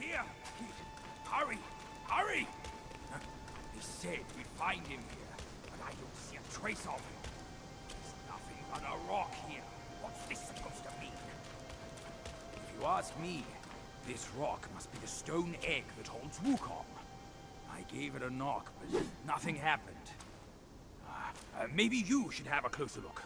here! Hurry! Hurry! They said we'd find him here, but I don't see a trace of him. There's nothing but a rock here. What's this supposed to mean? If you ask me, this rock must be the stone egg that holds Wukong. I gave it a knock, but nothing happened. Maybe you should have a closer look.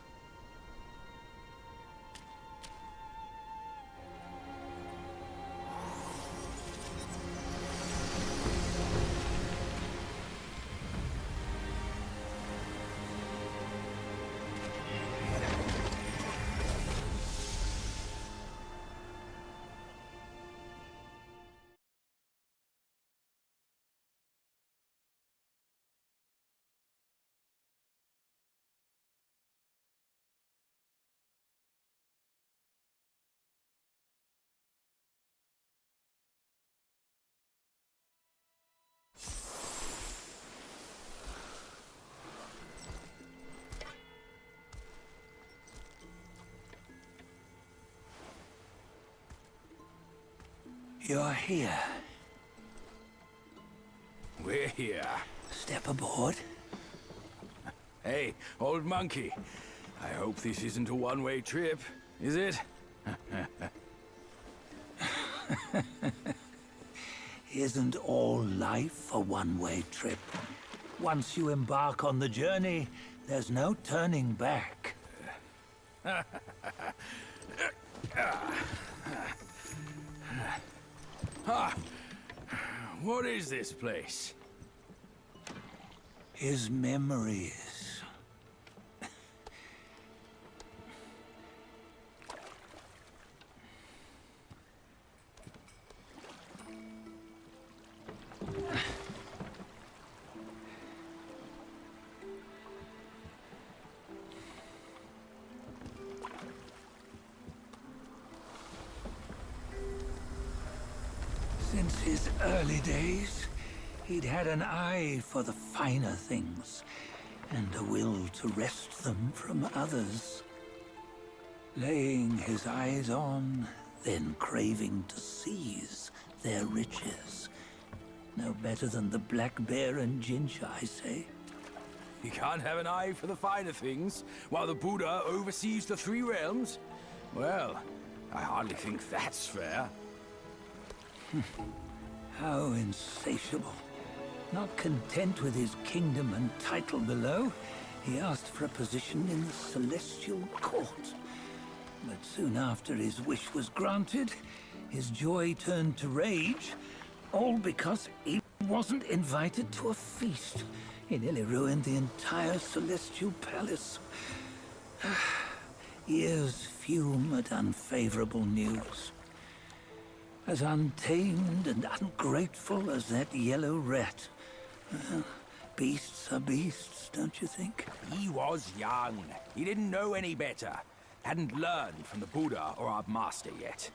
You're here. We're here. Step aboard. Hey, old monkey. I hope this isn't a one-way trip, is it? Isn't all life a one-way trip? Once you embark on the journey, there's no turning back. What is this place? His memories. Since his early days, he'd had an eye for the finer things, and a will to wrest them from others. Laying his eyes on, then craving to seize their riches. No better than the black bear and ginger, I say. You can't have an eye for the finer things, while the Buddha oversees the three realms? Well, I hardly think that's fair. How insatiable. Not content with his kingdom and title below, he asked for a position in the celestial court. But soon after his wish was granted, his joy turned to rage, all because he wasn't invited to a feast. He nearly ruined the entire celestial palace. Ears fume at unfavorable news. As untamed and ungrateful as that yellow rat. Well, beasts are beasts, don't you think? He was young. He didn't know any better. Hadn't learned from the Buddha or our master yet.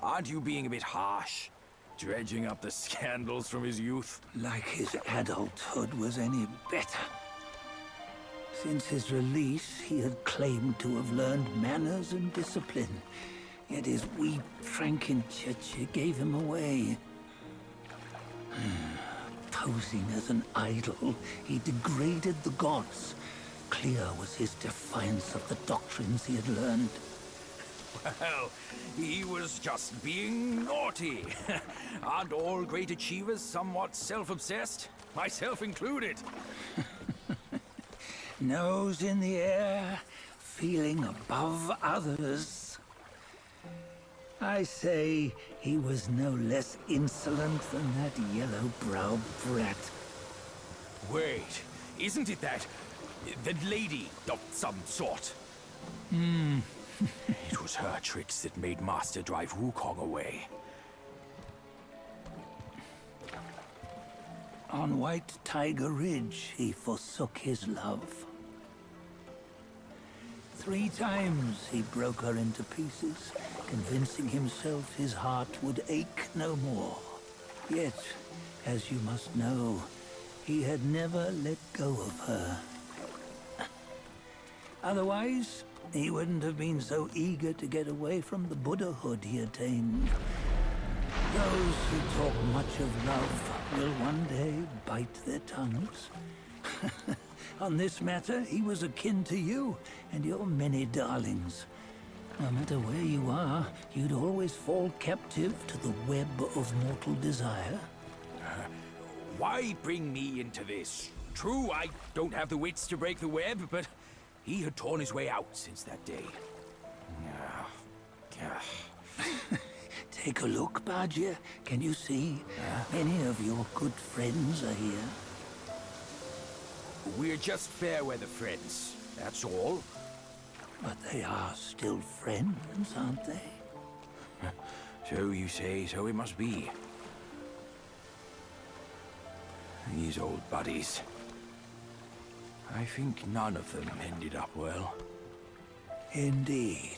Aren't you being a bit harsh? Dredging up the scandals from his youth? Like his adulthood was any better. Since his release, he had claimed to have learned manners and discipline. Yet his weak Frankenchurch gave him away. Posing as an idol, he degraded the gods. Clear was his defiance of the doctrines he had learned. Well, he was just being naughty. Aren't all great achievers somewhat self-obsessed? Myself included. Nose in the air, feeling above others. I say he was no less insolent than that yellow-browed brat. Wait, isn't it that lady of some sort? It was her tricks that made Master drive Wukong away. On White Tiger Ridge, he forsook his love. 3 times he broke her into pieces, convincing himself his heart would ache no more. Yet, as you must know, he had never let go of her. Otherwise, he wouldn't have been so eager to get away from the Buddhahood he attained. Those who talk much of love will one day bite their tongues. On this matter, he was akin to you and your many darlings. No matter where you are, you'd always fall captive to the web of mortal desire. Why bring me into this? True, I don't have the wits to break the web, but he had torn his way out since that day. Take a look, Badger. Can you see? Many of your good friends are here. We're just fair weather friends, that's all. But they are still friends, aren't they? So you say, so it must be. These old buddies. I think none of them ended up well. Indeed.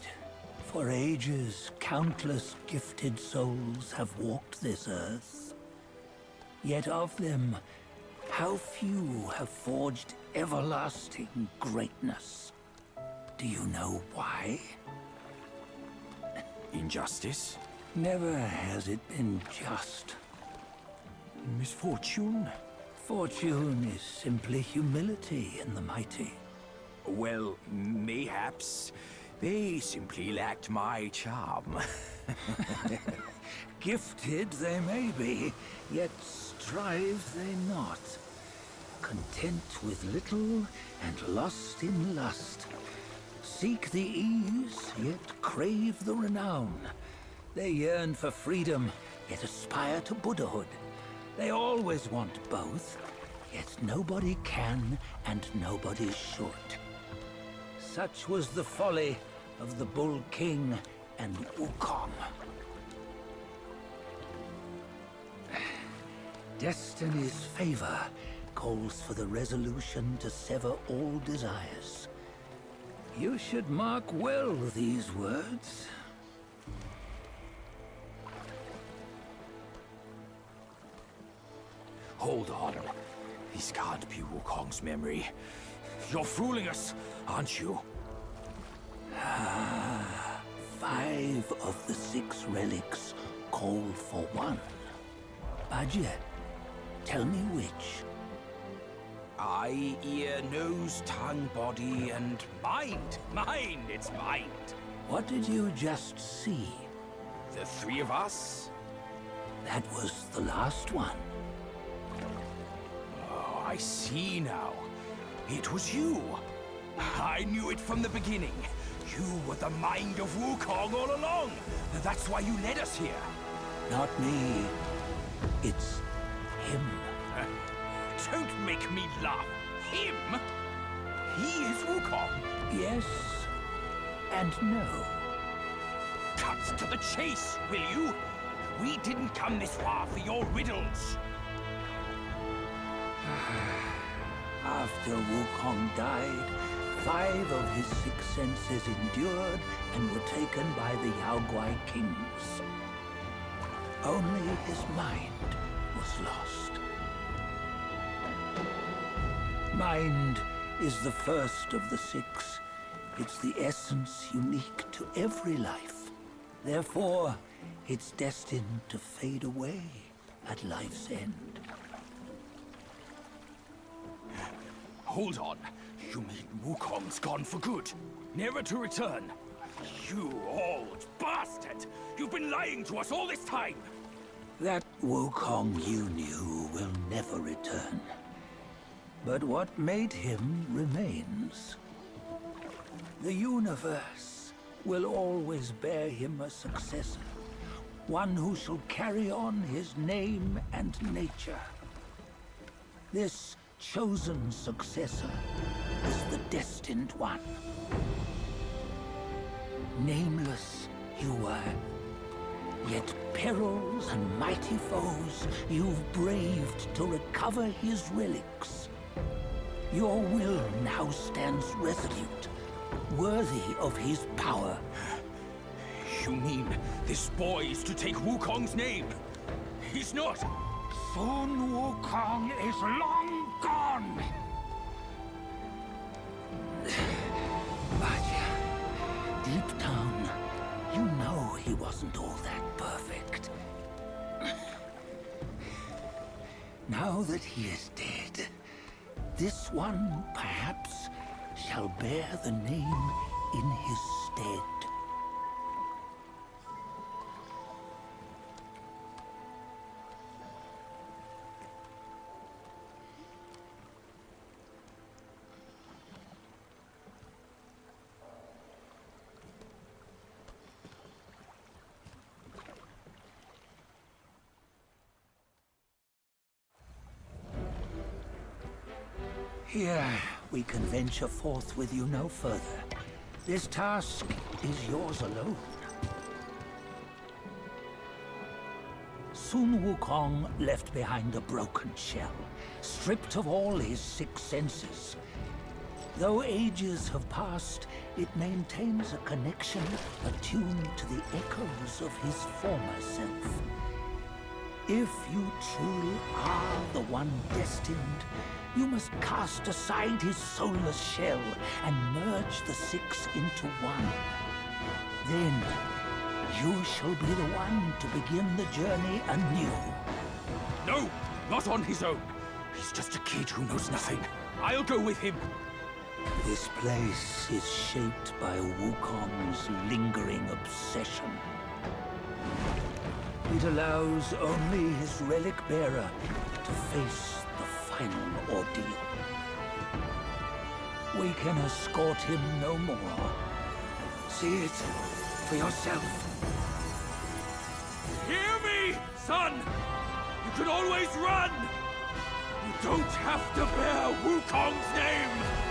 For ages, countless gifted souls have walked this earth. Yet of them, how few have forged everlasting greatness? Do you know why? Injustice? Never has it been just. Misfortune? Fortune is simply humility in the mighty. Well, mayhaps. They simply lacked my charm. Gifted they may be, yet strive they not. Content with little and lost in lust. Seek the ease, yet crave the renown. They yearn for freedom, yet aspire to Buddhahood. They always want both, yet nobody can and nobody should. Such was the folly of the Bull King and Wukong. Destiny's favor calls for the resolution to sever all desires. You should mark well these words. Hold on. This can't be Wukong's memory. You're fooling us, aren't you? 5 of the 6 relics call for one. Badger, tell me which. Eye, ear, nose, tongue, body, and mind. Mind, it's mind. What did you just see? The 3 of us? That was the last one. Oh, I see now. It was you. I knew it from the beginning. You were the mind of Wukong all along. That's why you led us here. Not me. It's him. Don't make me laugh. Him? He is Wukong. Yes and no. Cut to the chase, will you? We didn't come this far for your riddles. After Wukong died, 5 of his 6 senses endured and were taken by the Yaoguai kings. Only his mind was lost. Mind is the first of the 6. It's the essence unique to every life. Therefore, it's destined to fade away at life's end. Hold on. You mean Wukong's gone for good? Never to return? You old bastard! You've been lying to us all this time! That Wukong you knew will never return. But what made him remains. The universe will always bear him a successor. One who shall carry on his name and nature. This chosen successor is the destined one. Nameless you were, yet perils and mighty foes you've braved to recover his relics. Your will now stands resolute, worthy of his power. You mean this boy is to take Wukong's name? He's not! Sun Wukong is long gone! But deep down, you know he wasn't all that perfect. Now that he is dead, this one, perhaps, shall bear the name in his stead. Here, we can venture forth with you no further. This task is yours alone. Soon Wukong left behind a broken shell, stripped of all his 6 senses. Though ages have passed, it maintains a connection attuned to the echoes of his former self. If you truly are the one destined, you must cast aside his soulless shell and merge the 6 into one. Then, you shall be the one to begin the journey anew. No, not on his own. He's just a kid who knows nothing. I'll go with him. This place is shaped by Wukong's lingering obsession. It allows only his relic bearer to face the final ordeal. We can escort him no more. See it for yourself. Hear me, son! You can always run! You don't have to bear Wukong's name!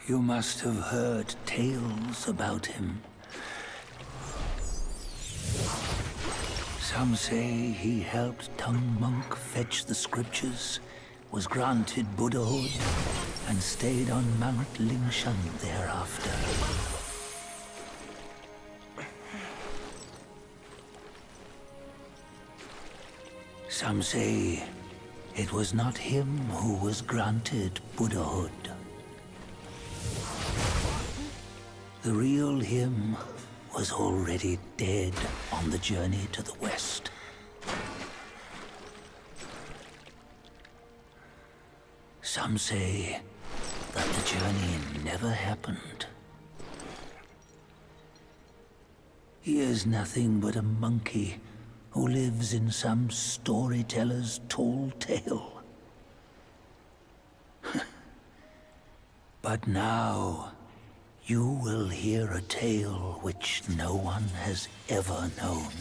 You must have heard tales about him. Some say he helped Tung Monk fetch the scriptures, was granted Buddhahood, and stayed on Mount Lingshan thereafter. Some say it was not him who was granted Buddhahood. The real him was already dead on the journey to the west. Some say that the journey never happened. He is nothing but a monkey who lives in some storyteller's tall tale. But now, you will hear a tale which no one has ever known.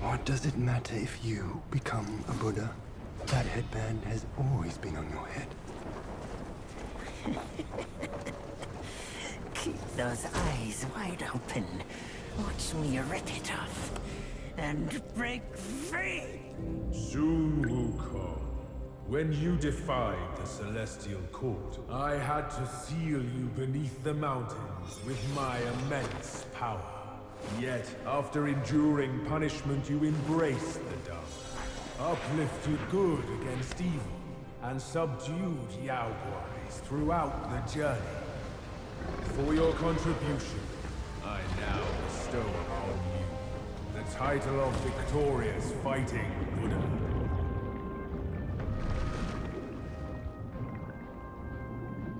What does it matter if you become a Buddha? That headband has always been on your head. Keep those eyes wide open. Watch me rip it off. And break free! Soon, Wukong. When you defied the Celestial Court, I had to seal you beneath the mountains with my immense power. Yet, after enduring punishment, you embraced the dark, uplifted good against evil, and subdued Yao Guais throughout the journey. For your contribution, I now bestow upon you the title of Victorious Fighting Buddha.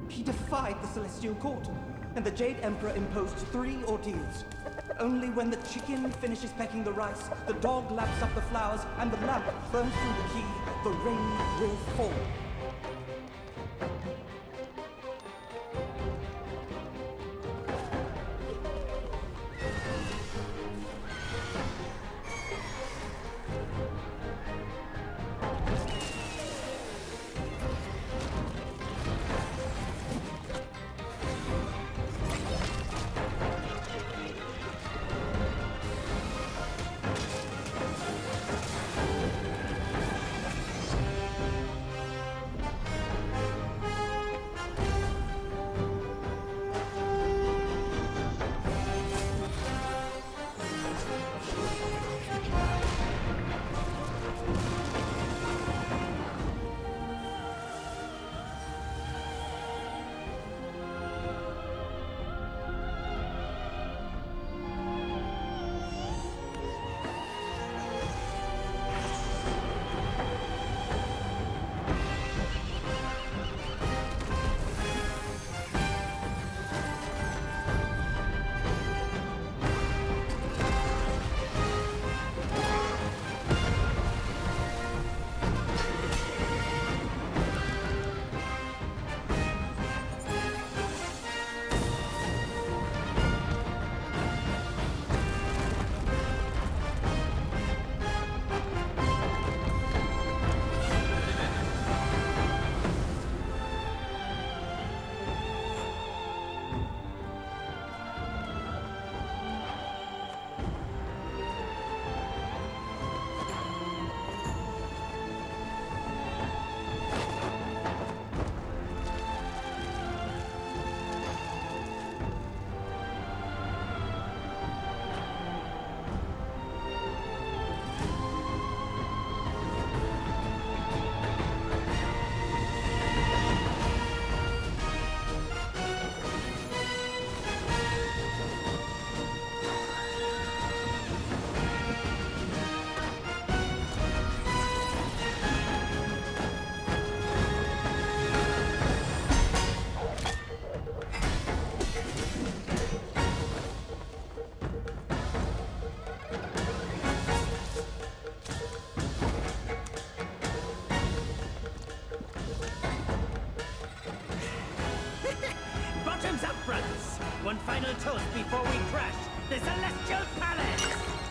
He defied the Celestial Court, and the Jade Emperor imposed 3 ordeals. Only when the chicken finishes pecking the rice, the dog laps up the flowers, and the lamp burns through the key, the rain will fall. before we crush the Celestial Palace!